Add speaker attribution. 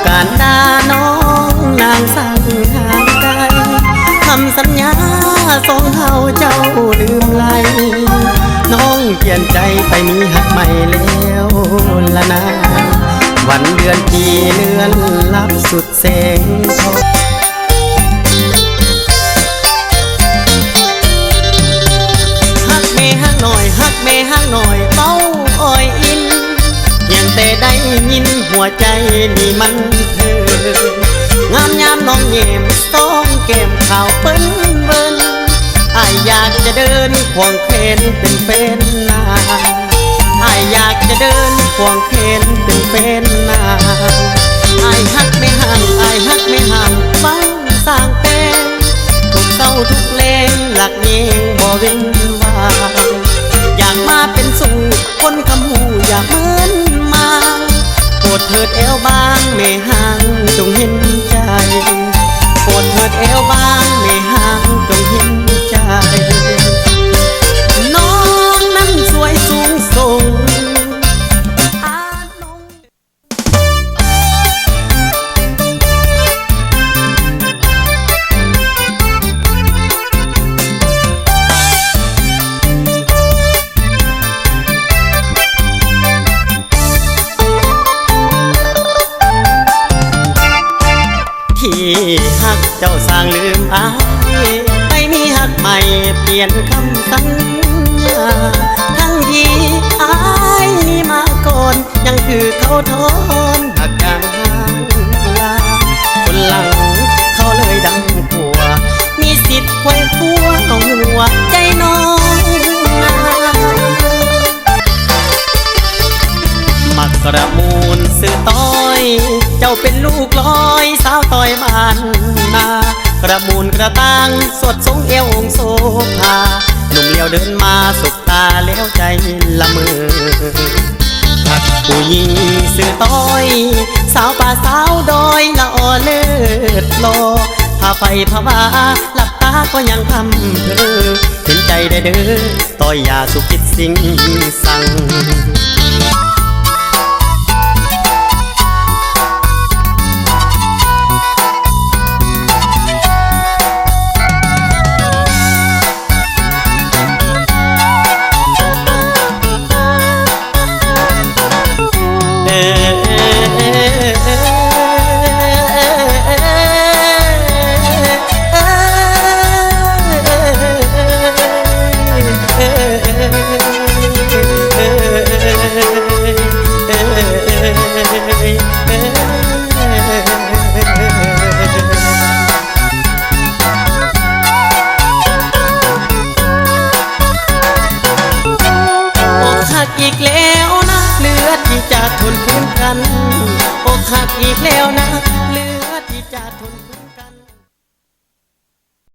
Speaker 1: การด่าน้องนางสั่งหางใจคำสัญญาสองเฮาเจ้าลืมไหลน้องเปลี่ยนใจไปมีหักใหม่แล้วละนะวันเดือนปีเลื่อนลับสุดแสงทองฮักเมฮักหน่อยฮักเมฮักหน่อยเฝ้าอ้อยอินยังแต่ได้ยินหัวใจนี่มันเธองามยามน้องเงียบต้องเก็บข่าวเปิ้นเบิ้นอายอยากจะเดินควงเคนเป็นเฟนนาอายอยากจะเดินควงเคนเป็นเฟนนาอายฮักไม่ห่างอายฮักไม่ห่างฟังสร้างแต่ทุกเศร้าทุกเลงหลักเยงบ่เว้นว่างอยากมาเป็นสู่คนคำหูอยากเหมือนมาโปรดเถิดเอวบางไม่ห่างจงเห็นใจโปรดเถิดเอวบางไม่ห่างจงเห็นใจน้องนั้นสวยสูงส่งที่ฮักเจ้าสร้างลืมอายไปมีฮักใหม่เปลี่ยนคำสัญญาทั้งที่อายนี่มาก่อนยังคือเขาทอนหักกลางทางลาคนหลังเขาเลยดังผัวมีสิทธิ์ไว้ผัวเอาหัวใจน้องมักกระมูลสื่อต้อยเจ้าเป็นลูกลอยสาวต้อยบ้านนากระมูลกระตังสวดทรงเอวองโซภาหนุ่มเลี้ยวเดินมาสบตาแล้วใจละเมอหักผู้หญิงสื่อต้อยสาวป่าสาวดอยละอ่อเลิศลอพาไปพาว่าหลับตาก็ยังทำเธอเห็นใจได้เด้อต้อยอย่าสุขิดสิ่งสั่ง